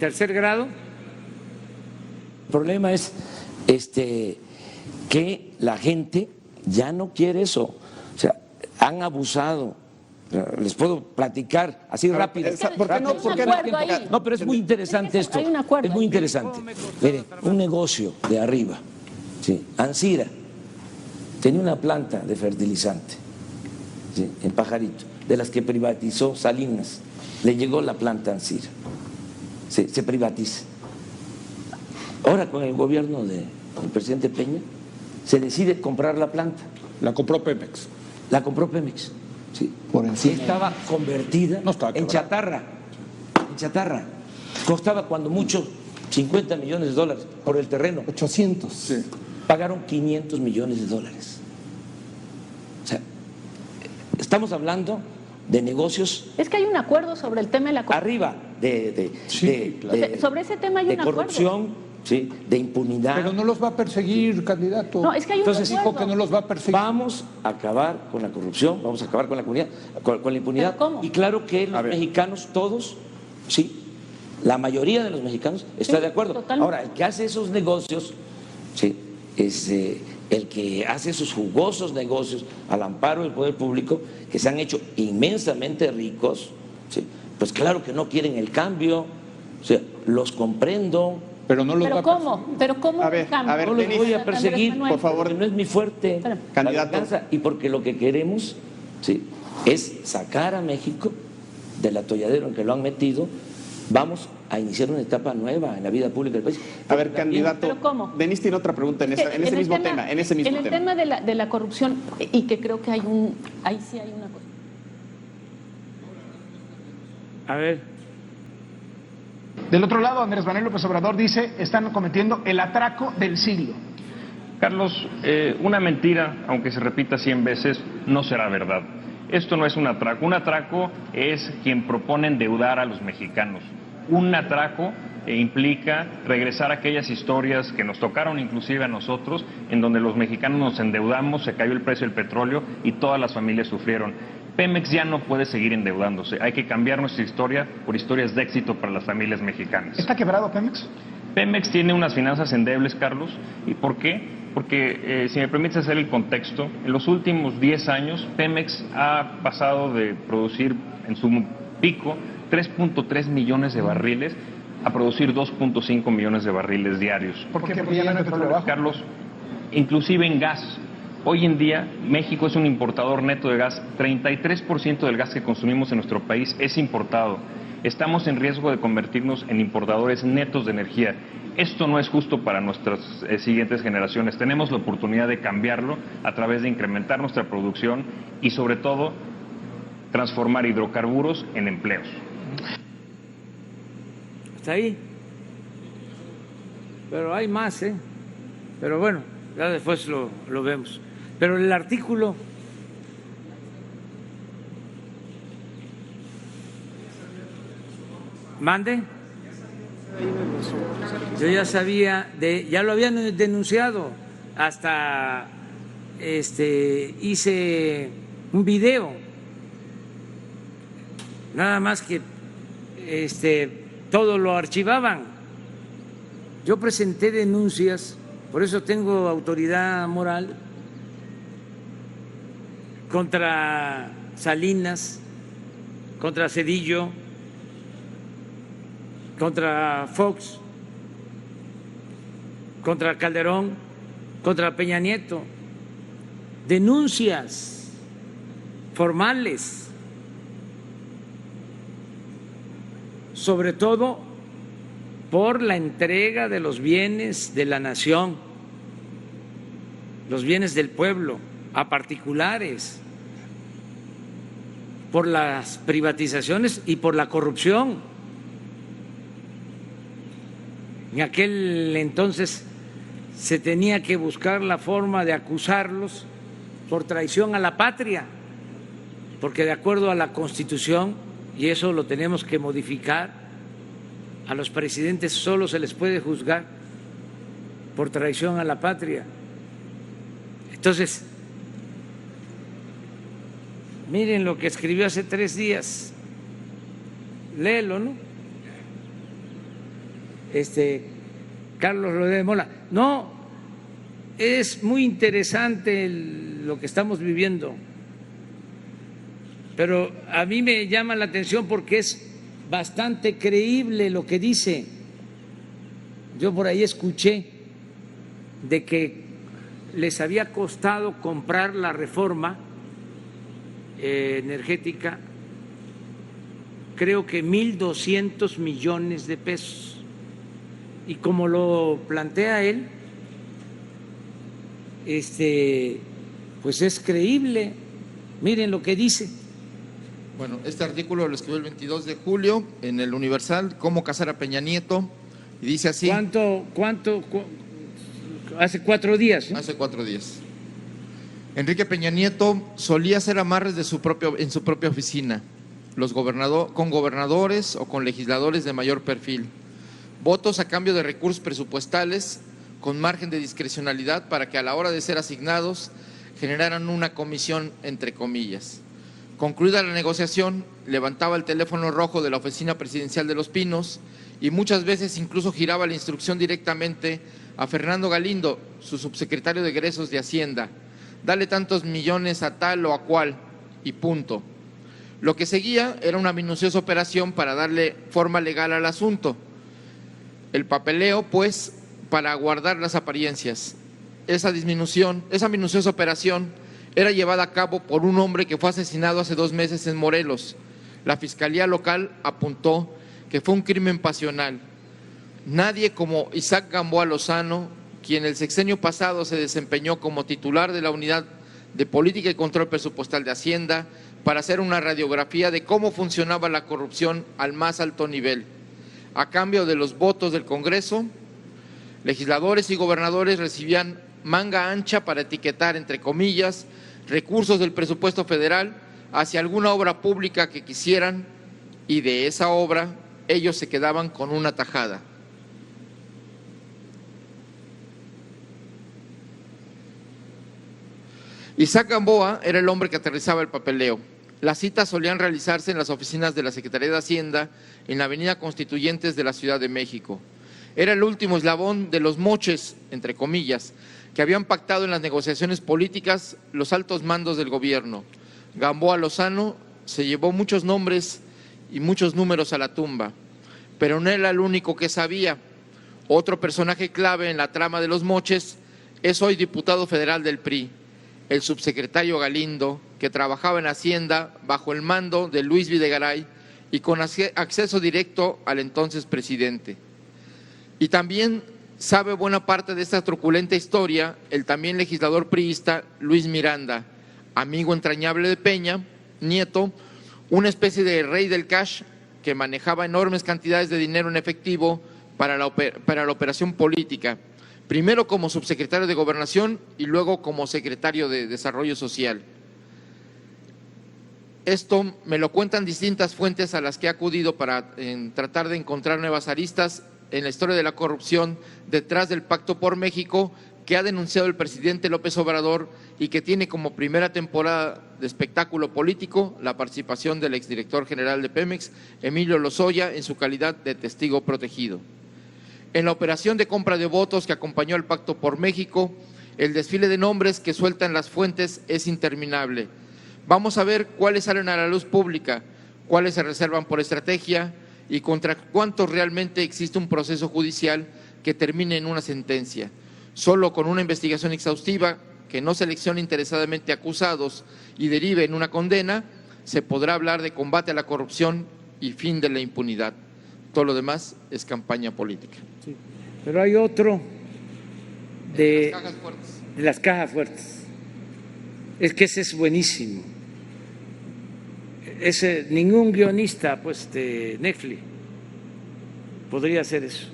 tercer grado. El problema es que la gente ya no quiere eso, o sea, han abusado. Les puedo platicar así rápido. ¿Por qué no? No, pero es muy interesante esto. Hay un acuerdo es muy ahí. interesante. Mire, un negocio de arriba, ¿sí? Ancira, tenía una planta de fertilizante, ¿sí? En Pajarito, de las que privatizó Salinas. Le llegó la planta Ancira, se privatiza. Ahora con el gobierno del presidente Peña se decide comprar la planta. La compró Pemex. La compró Pemex. Sí. Por encima. Estaba convertida en chatarra. En chatarra. Costaba cuando mucho 50 millones de dólares por el terreno. 800. Sí. Pagaron 500 millones de dólares. O sea, estamos hablando de negocios. Es que hay un acuerdo sobre el tema de la corrupción. Arriba Sobre ese tema hay un acuerdo. De corrupción. Sí, de impunidad. Pero no los va a perseguir, candidato. No, es que hay un Entonces, acuerdo. Dijo que no los va a perseguir. Vamos a acabar con la corrupción, vamos a acabar con la comunidad, con la impunidad. ¿Pero cómo? Y claro que los mexicanos todos, sí, la mayoría de los mexicanos está de acuerdo. Totalmente. Ahora, el que hace esos negocios, sí, es el que hace esos jugosos negocios al amparo del poder público, que se han hecho inmensamente ricos, sí, pues claro que no quieren el cambio, o sea, los comprendo. Pero no los va a ¿Cómo? ¿Pero cómo? A ver, No los voy a perseguir, por favor. porque no es mi fuerte, Espérame. Candidato. la venganza, y porque lo que queremos, sí, es sacar a México del atolladero en que lo han metido. Vamos a iniciar una etapa nueva en la vida pública del país. A ver, candidato. ¿Pero cómo? Denis tiene otra pregunta en ese mismo tema. En el tema de la corrupción, y que creo que ahí sí hay una cosa. A ver. Del otro lado, Andrés Manuel López Obrador dice, están cometiendo el atraco del siglo. Carlos, una mentira, aunque se repita 100 veces, no será verdad. Esto no es un atraco. Un atraco es quien propone endeudar a los mexicanos. Un atraco implica regresar a aquellas historias que nos tocaron inclusive a nosotros, en donde los mexicanos nos endeudamos, se cayó el precio del petróleo y todas las familias sufrieron. Pemex ya no puede seguir endeudándose. Hay que cambiar nuestra historia por historias de éxito para las familias mexicanas. ¿Está quebrado Pemex? Pemex tiene unas finanzas endebles, Carlos. ¿Y por qué? Porque, si me permites hacer el contexto, en los últimos 10 años Pemex ha pasado de producir en su pico 3.3 millones de barriles a producir 2.5 millones de barriles diarios. ¿Por qué? Porque ya no hay petróleo abajo. Carlos, inclusive en gas. Hoy en día México es un importador neto de gas. 33% del gas que consumimos en nuestro país es importado. Estamos en riesgo de convertirnos en importadores netos de energía. Esto no es justo para nuestras siguientes generaciones. Tenemos la oportunidad de cambiarlo a través de incrementar nuestra producción y, sobre todo, transformar hidrocarburos en empleos. Hasta ahí. Pero hay más, ¿eh? Pero bueno, ya después lo vemos. Pero el artículo... ¿Mande? Yo ya sabía ya lo habían denunciado, hasta hice un video, nada más que todo lo archivaban. Yo presenté denuncias, por eso tengo autoridad moral contra Salinas, contra Zedillo, contra Fox, contra Calderón, contra Peña Nieto, denuncias formales, sobre todo por la entrega de los bienes de la nación, los bienes del pueblo a particulares, por las privatizaciones y por la corrupción. En aquel entonces se tenía que buscar la forma de acusarlos por traición a la patria, porque de acuerdo a la Constitución, y eso lo tenemos que modificar, a los presidentes solo se les puede juzgar por traición a la patria. Entonces, miren lo que escribió hace 3 días, léelo, ¿no? Carlos Loret de Mola. No, es muy interesante lo que estamos viviendo, pero a mí me llama la atención porque es bastante creíble lo que dice. Yo por ahí escuché de que les había costado comprar la reforma energética, creo que 1.200 millones de pesos. Y como lo plantea él, pues es creíble. Miren lo que dice. Bueno, este artículo lo escribió el 22 de julio en el Universal, Cómo casar a Peña Nieto, y dice así. ¿Cuánto? Hace 4 días, ¿no? Hace 4 días. Enrique Peña Nieto solía hacer amarres en su propia oficina, con gobernadores o con legisladores de mayor perfil. Votos a cambio de recursos presupuestales con margen de discrecionalidad para que a la hora de ser asignados generaran una comisión, entre comillas. Concluida la negociación, levantaba el teléfono rojo de la oficina presidencial de Los Pinos y muchas veces incluso giraba la instrucción directamente a Fernando Galindo, su subsecretario de Egresos de Hacienda. Dale tantos millones a tal o a cual y punto. Lo que seguía era una minuciosa operación para darle forma legal al asunto. El papeleo, pues, para guardar las apariencias. Esa minuciosa operación era llevada a cabo por un hombre que fue asesinado hace 2 meses en Morelos. La Fiscalía Local apuntó que fue un crimen pasional. Nadie como Isaac Gamboa Lozano, quien el sexenio pasado se desempeñó como titular de la Unidad de Política y Control Presupuestal de Hacienda, para hacer una radiografía de cómo funcionaba la corrupción al más alto nivel. A cambio de los votos del Congreso, legisladores y gobernadores recibían manga ancha para etiquetar, entre comillas, recursos del presupuesto federal hacia alguna obra pública que quisieran, y de esa obra ellos se quedaban con una tajada. Isaac Gamboa era el hombre que aterrizaba el papeleo. Las citas solían realizarse en las oficinas de la Secretaría de Hacienda en la Avenida Constituyentes de la Ciudad de México. Era el último eslabón de los moches, entre comillas, que habían pactado en las negociaciones políticas los altos mandos del gobierno. Gamboa Lozano se llevó muchos nombres y muchos números a la tumba, pero no era el único que sabía. Otro personaje clave en la trama de los moches es hoy diputado federal del PRI, el subsecretario Galindo, que trabajaba en Hacienda bajo el mando de Luis Videgaray y con acceso directo al entonces presidente. Y también sabe buena parte de esta truculenta historia el también legislador priista Luis Miranda, amigo entrañable de Peña Nieto, una especie de rey del cash que manejaba enormes cantidades de dinero en efectivo para la operación política, primero como subsecretario de Gobernación y luego como secretario de Desarrollo Social. Esto me lo cuentan distintas fuentes a las que he acudido para tratar de encontrar nuevas aristas en la historia de la corrupción detrás del Pacto por México que ha denunciado el presidente López Obrador y que tiene como primera temporada de espectáculo político la participación del exdirector general de Pemex, Emilio Lozoya, en su calidad de testigo protegido. En la operación de compra de votos que acompañó al Pacto por México, el desfile de nombres que sueltan las fuentes es interminable. Vamos a ver cuáles salen a la luz pública, cuáles se reservan por estrategia y contra cuántos realmente existe un proceso judicial que termine en una sentencia. Solo con una investigación exhaustiva que no seleccione interesadamente acusados y derive en una condena, se podrá hablar de combate a la corrupción y fin de la impunidad. Todo lo demás es campaña política. Sí, pero hay otro de las cajas fuertes. De las cajas fuertes. Es que ese es buenísimo. Ningún guionista pues de Netflix podría hacer eso.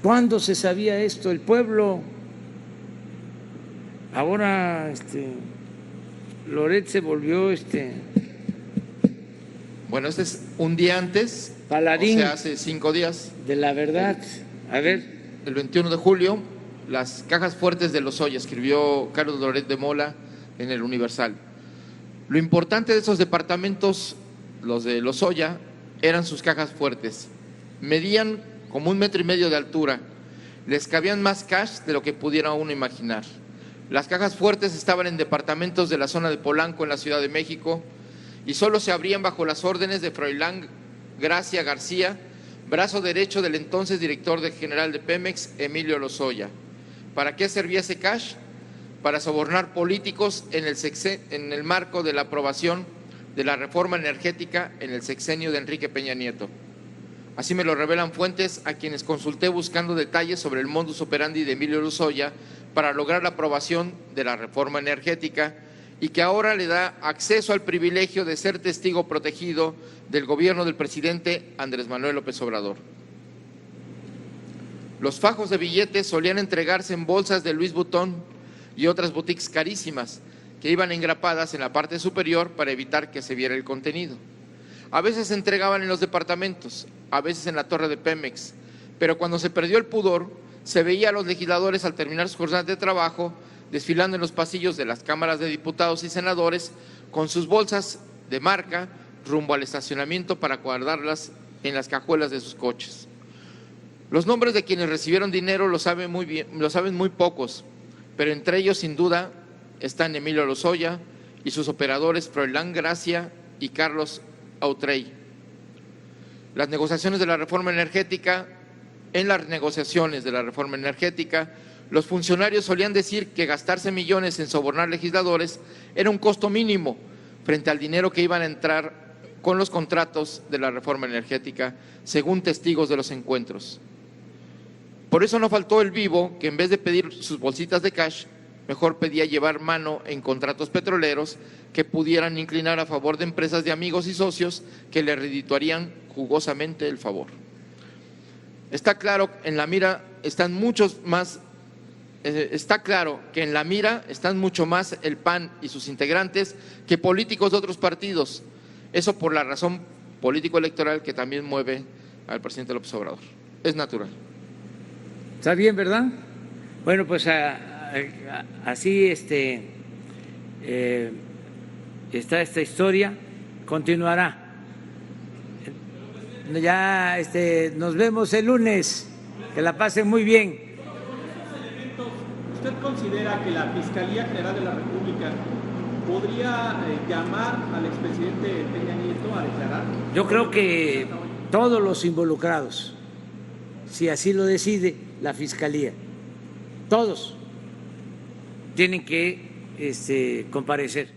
¿Cuándo se sabía esto? El pueblo. Ahora Loret se volvió Bueno, este es un día antes, paladín, o sea, hace 5 días. De la verdad. A ver. El 21 de julio, las cajas fuertes de Lozoya, escribió Carlos Loret de Mola en el Universal. Lo importante de esos departamentos, los de Lozoya, eran sus cajas fuertes. Medían como 1,5 metros de altura. Les cabían más cash de lo que pudiera uno imaginar. Las cajas fuertes estaban en departamentos de la zona de Polanco, en la Ciudad de México, y solo se abrían bajo las órdenes de Froilán Gracia García, brazo derecho del entonces director general de Pemex, Emilio Lozoya. ¿Para qué servía ese cash? Para sobornar políticos en el marco de la aprobación de la reforma energética en el sexenio de Enrique Peña Nieto. Así me lo revelan fuentes a quienes consulté buscando detalles sobre el modus operandi de Emilio Lozoya para lograr la aprobación de la reforma energética y que ahora le da acceso al privilegio de ser testigo protegido del gobierno del presidente Andrés Manuel López Obrador. Los fajos de billetes solían entregarse en bolsas de Louis Vuitton y otras boutiques carísimas que iban engrapadas en la parte superior para evitar que se viera el contenido. A veces se entregaban en los departamentos, a veces en la torre de Pemex, pero cuando se perdió el pudor, se veía a los legisladores al terminar sus jornadas de trabajo desfilando en los pasillos de las cámaras de diputados y senadores con sus bolsas de marca rumbo al estacionamiento para guardarlas en las cajuelas de sus coches. Los nombres de quienes recibieron dinero lo saben muy pocos, pero entre ellos sin duda están Emilio Lozoya y sus operadores Froilán Gracia y Carlos Autrey. En las negociaciones de la reforma energética, los funcionarios solían decir que gastarse millones en sobornar legisladores era un costo mínimo frente al dinero que iban a entrar con los contratos de la reforma energética, según testigos de los encuentros. Por eso no faltó el vivo que en vez de pedir sus bolsitas de cash, mejor pedía llevar mano en contratos petroleros que pudieran inclinar a favor de empresas de amigos y socios que le redituarían jugosamente el favor. Está claro que en la mira están mucho más el PAN y sus integrantes que políticos de otros partidos. Eso por la razón político-electoral que también mueve al presidente López Obrador. Es natural. ¿Está bien, verdad? Bueno, pues así está esta historia, continuará. Ya nos vemos el lunes, que la pasen muy bien. ¿Usted considera que la Fiscalía General de la República podría llamar al expresidente Peña Nieto a declarar? Yo creo que todos los involucrados, si así lo decide la Fiscalía, todos tienen que comparecer.